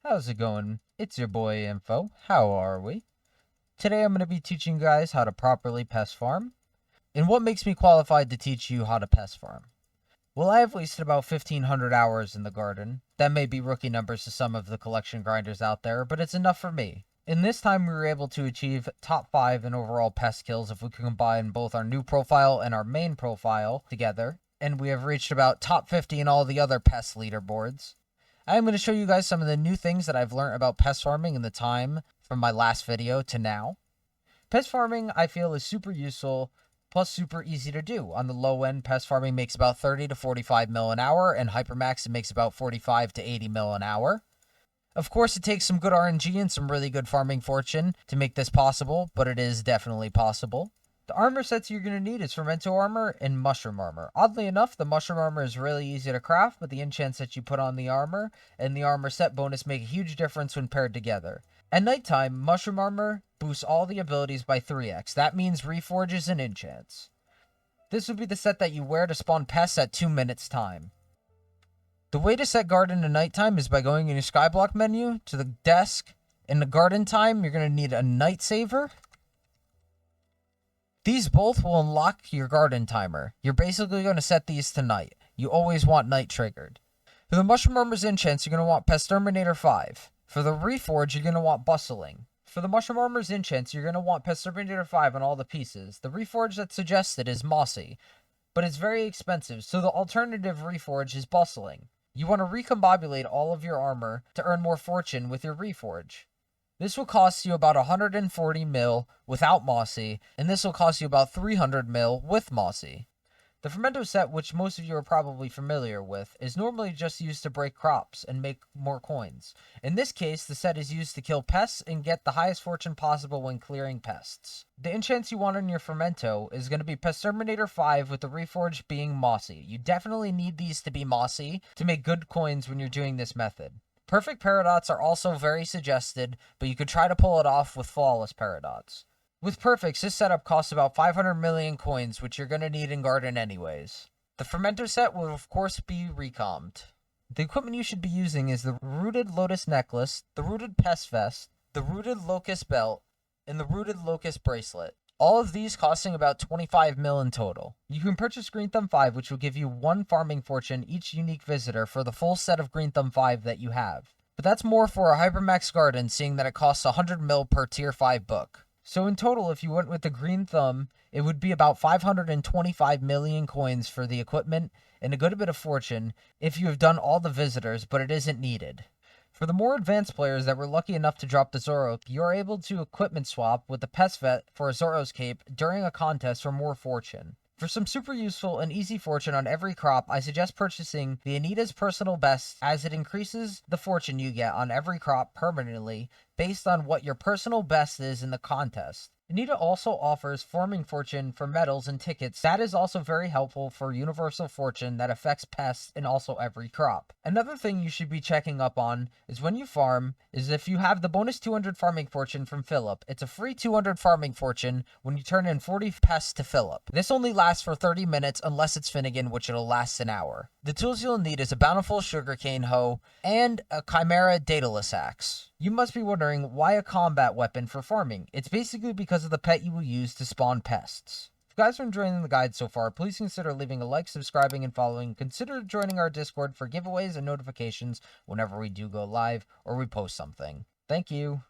How's it going? It's your boy Info. How are we? Today I'm going to be teaching you guys how to properly pest farm. And what makes me qualified to teach you how to pest farm? Well, I have wasted about 1,500 hours in the garden. That may be rookie numbers to some of the collection grinders out there, but it's enough for me. In this time, we were able to achieve top 5 in overall pest kills if we can combine both our new profile and our main profile together. And we have reached about top 50 in all the other pest leaderboards. I'm going to show you guys some of the new things that I've learned about pest farming in the time from my last video to now. Pest farming, I feel, is super useful, plus super easy to do. On the low end, pest farming makes about 30 to 45 mil an hour, and Hypermax, it makes about 45 to 80 mil an hour. Of course, it takes some good RNG and some really good farming fortune to make this possible, but it is definitely possible. The armor sets you're going to need is Fermento Armor and Mushroom Armor. Oddly enough, the Mushroom Armor is really easy to craft, but the enchants that you put on the armor and the armor set bonus make a huge difference when paired together. At nighttime, Mushroom Armor boosts all the abilities by 3x. That means reforges and enchants. This would be the set that you wear to spawn pests at 2 minutes time. The way to set garden at nighttime is by going in your Skyblock menu to the desk. In the garden time, you're going to need a Night Saver. These both will unlock your garden timer. You're basically going to set these to night. You always want night triggered. For the Mushroom Armor's enchants, you're going to want Pest Terminator 5. For the Reforge, you're going to want Bustling. For the Mushroom Armor's enchants, you're going to want Pest Terminator 5 on all the pieces. The Reforge that's suggested is Mossy, but it's very expensive, so the alternative Reforge is Bustling. You want to recombobulate all of your armor to earn more fortune with your Reforge. This will cost you about 140 mil without Mossy, and this will cost you about 300 mil with Mossy. The Fermento set, which most of you are probably familiar with, is normally just used to break crops and make more coins. In this case, the set is used to kill pests and get the highest fortune possible when clearing pests. The enchants you want on your Fermento is going to be Pest Terminator 5 with the Reforge being Mossy. You definitely need these to be Mossy to make good coins when you're doing this method. Perfect Paradots are also very suggested, but you could try to pull it off with Flawless Paradots. With Perfects, this setup costs about 500 million coins, which you're going to need in Garden anyways. The Fermento set will of course be recommed. The equipment you should be using is the Rooted Lotus Necklace, the Rooted Pest Vest, the Rooted Locust Belt, and the Rooted Locust Bracelet. All of these costing about 25 mil in total. You can purchase Green Thumb 5, which will give you 1 farming fortune each unique visitor for the full set of Green Thumb 5 that you have. But that's more for a Hypermax Garden, seeing that it costs 100 mil per Tier 5 book. So in total, if you went with the Green Thumb, it would be about 525 million coins for the equipment and a good bit of fortune if you have done all the visitors, but it isn't needed. For the more advanced players that were lucky enough to drop the Zoro, you are able to equipment swap with the Pest Vet for a Zoro's Cape during a contest for more fortune. For some super useful and easy fortune on every crop, I suggest purchasing the Anita's Personal Best, as it increases the fortune you get on every crop permanently based on what your personal best is in the contest. Anita also offers farming fortune for medals and tickets. That is also very helpful for universal fortune that affects pests in also every crop. Another thing you should be checking up on is when you farm is if you have the bonus 200 farming fortune from Philip. It's a free 200 farming fortune when you turn in 40 pests to Philip. This only lasts for 30 minutes unless it's Finnegan, which it'll last an hour. The tools you'll need is a bountiful sugarcane hoe and a Chimera Daedalus axe. You must be wondering why a combat weapon for farming. It's basically because of the pet you will use to spawn pests. If you guys are enjoying the guide so far, please consider leaving a like, subscribing, and following. Consider joining our Discord for giveaways and notifications whenever we do go live or we post something. Thank you.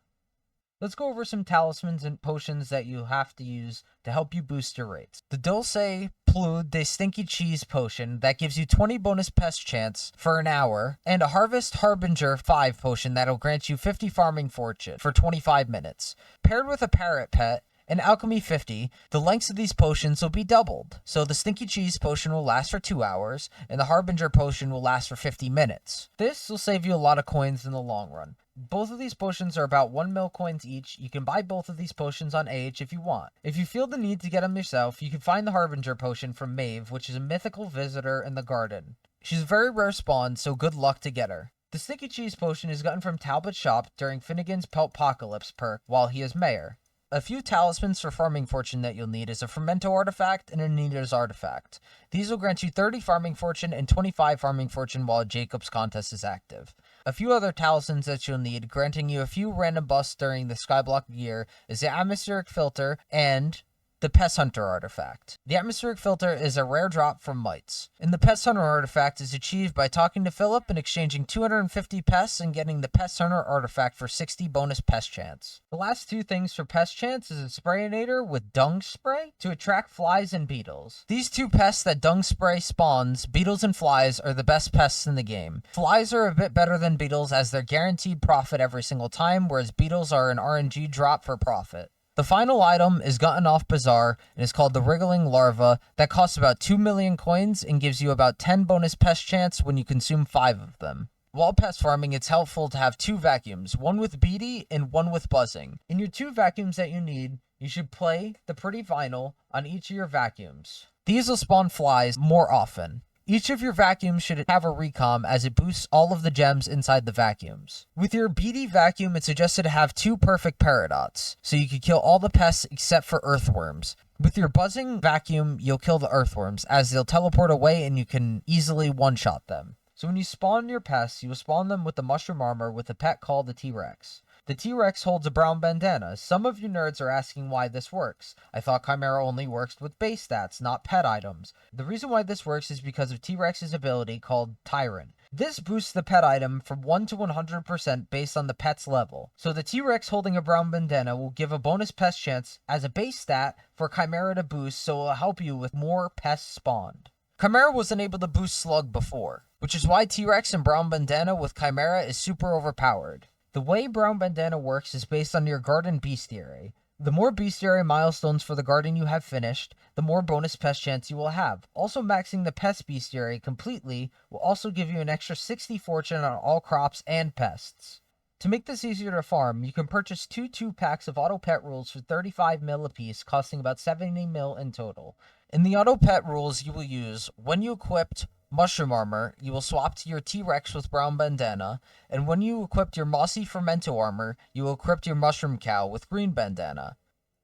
Let's go over some talismans and potions that you have to use to help you boost your rates. The Dulce Plude de Stinky Cheese potion that gives you 20 bonus pest chance for an hour, and a Harvest Harbinger 5 potion that'll grant you 50 farming fortune for 25 minutes. Paired with a parrot pet and Alchemy 50, the lengths of these potions will be doubled. So the Stinky Cheese potion will last for 2 hours, and the Harbinger potion will last for 50 minutes. This will save you a lot of coins in the long run. Both of these potions are about 1 mil coins each. You can buy both of these potions on AH if you want. If you feel the need to get them yourself, you can find the Harbinger potion from Maeve, which is a mythical visitor in the garden. She's a very rare spawn, so good luck to get her. The Stinky Cheese potion is gotten from Talbot's shop during Finnegan's Peltpocalypse perk while he is mayor. A few talismans for farming fortune that you'll need is a Fermento artifact and a Anita's artifact. These will grant you 30 farming fortune and 25 farming fortune while Jacob's contest is active. A few other talismans that you'll need, granting you a few random buffs during the Skyblock gear, is the Atmospheric Filter and the Pest Hunter artifact. The Atmospheric Filter is a rare drop from mites, and the Pest Hunter artifact is achieved by talking to Philip and exchanging 250 pests and getting the Pest Hunter artifact for 60 bonus pest chance. The last two things for pest chance is a Sprayinator with Dung Spray to attract flies and beetles. These two pests that Dung Spray spawns, beetles and flies, are the best pests in the game. Flies are a bit better than beetles as they're guaranteed profit every single time, whereas beetles are an RNG drop for profit. The final item is gotten off Bazaar and is called the Wriggling Larva that costs about 2 million coins and gives you about 10 bonus pest chance when you consume 5 of them. While pest farming, it's helpful to have 2 vacuums, one with beady and one with buzzing. In your 2 vacuums that you need, you should play the pretty vinyl on each of your vacuums. These will spawn flies more often. Each of your vacuums should have a recom as it boosts all of the gems inside the vacuums. With your beady vacuum, it's suggested to have 2 perfect paradots, so you can kill all the pests except for earthworms. With your buzzing vacuum, you'll kill the earthworms as they'll teleport away and you can easily one-shot them. So when you spawn your pests, you will spawn them with the mushroom armor with a pet called the T-Rex. The T-Rex holds a brown bandana. Some of you nerds are asking why this works. I thought Chimera only works with base stats, not pet items. The reason why this works is because of T-Rex's ability called Tyrant. This boosts the pet item from 1 to 100% based on the pet's level. So the T-Rex holding a brown bandana will give a bonus pest chance as a base stat for Chimera to boost, so it will help you with more pests spawned. Chimera wasn't able to boost Slug before, which is why T-Rex and brown bandana with Chimera is super overpowered. The way brown bandana works is based on your garden bestiary. The more bestiary milestones for the garden you have finished, the more bonus pest chance you will have. Also, maxing the pest bestiary completely will also give you an extra 60 fortune on all crops and pests. To make this easier to farm, you can purchase 2 2-packs of auto pet rules for 35 mil apiece, costing about 70 mil in total. In the auto pet rules you will use, when you equipped Mushroom Armor, you will swap to your T-Rex with Brown Bandana, and when you equipped your Mossy Fermento Armor, you will equip your Mushroom Cow with Green Bandana.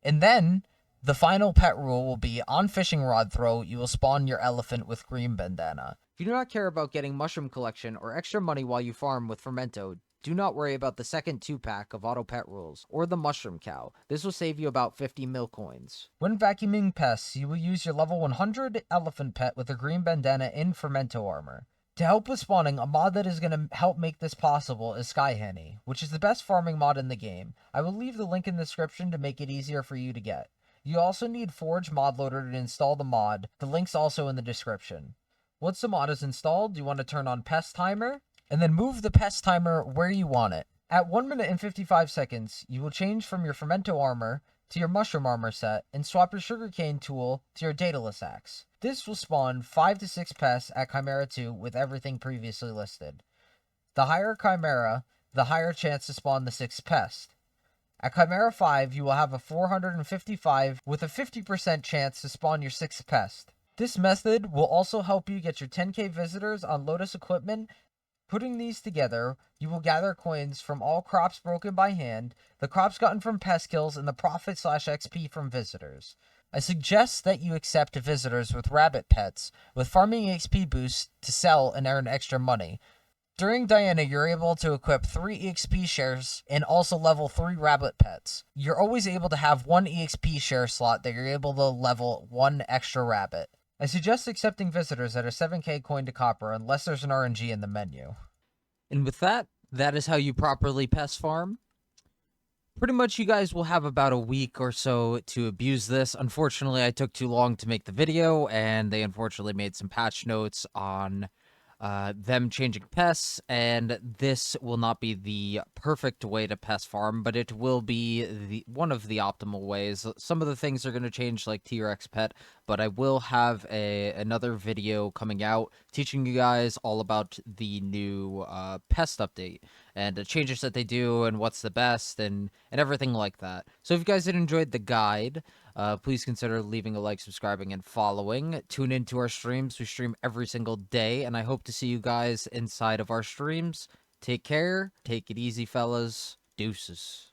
And then, the final pet rule will be, on Fishing Rod Throw, you will spawn your Elephant with Green Bandana. If you do not care about getting Mushroom Collection or extra money while you farm with Fermento, do not worry about the second 2-pack of auto pet rules, or the Mushroom Cow. This will save you about 50 mil coins. When vacuuming pests, you will use your level 100 elephant pet with a green bandana in Fermento Armor. To help with spawning, a mod that is going to help make this possible is Skyhenny, which is the best farming mod in the game. I will leave the link in the description to make it easier for you to get. You also need Forge Mod Loader to install the mod. The link's also in the description. Once the mod is installed, you want to turn on Pest Timer, and then move the pest timer where you want it. At 1 minute and 55 seconds, you will change from your Fermento Armor to your Mushroom Armor set and swap your Sugarcane tool to your Daedalus Axe. This will spawn 5 to 6 pests at Chimera 2 with everything previously listed. The higher Chimera, the higher chance to spawn the 6th pest. At Chimera 5, you will have a 455 with a 50% chance to spawn your 6th pest. This method will also help you get your 10k visitors on Lotus equipment. Putting these together, you will gather coins from all crops broken by hand, the crops gotten from pest kills, and the profit/XP from visitors. I suggest that you accept visitors with rabbit pets, with farming XP boosts to sell and earn extra money. During Diana, you're able to equip 3 EXP shares and also level 3 rabbit pets. You're always able to have 1 EXP share slot that you're able to level 1 extra rabbit. I suggest accepting visitors that are 7k coin to copper unless there's an RNG in the menu. And with that, that is how you properly pest farm. Pretty much you guys will have about a week or so to abuse this. Unfortunately, I took too long to make the video, and they unfortunately made some patch notes on them changing pests, and this will not be the perfect way to pest farm, but it will be one of the optimal ways. Some of the things are going to change, like T-Rex pet, but I will have another video coming out teaching you guys all about the new pest update and the changes that they do and what's the best and everything like that. So if you guys did enjoyed the guide, please consider leaving a like, subscribing, and following. Tune into our streams. We stream every single day, and I hope to see you guys inside of our streams. Take care. Take it easy, fellas. Deuces.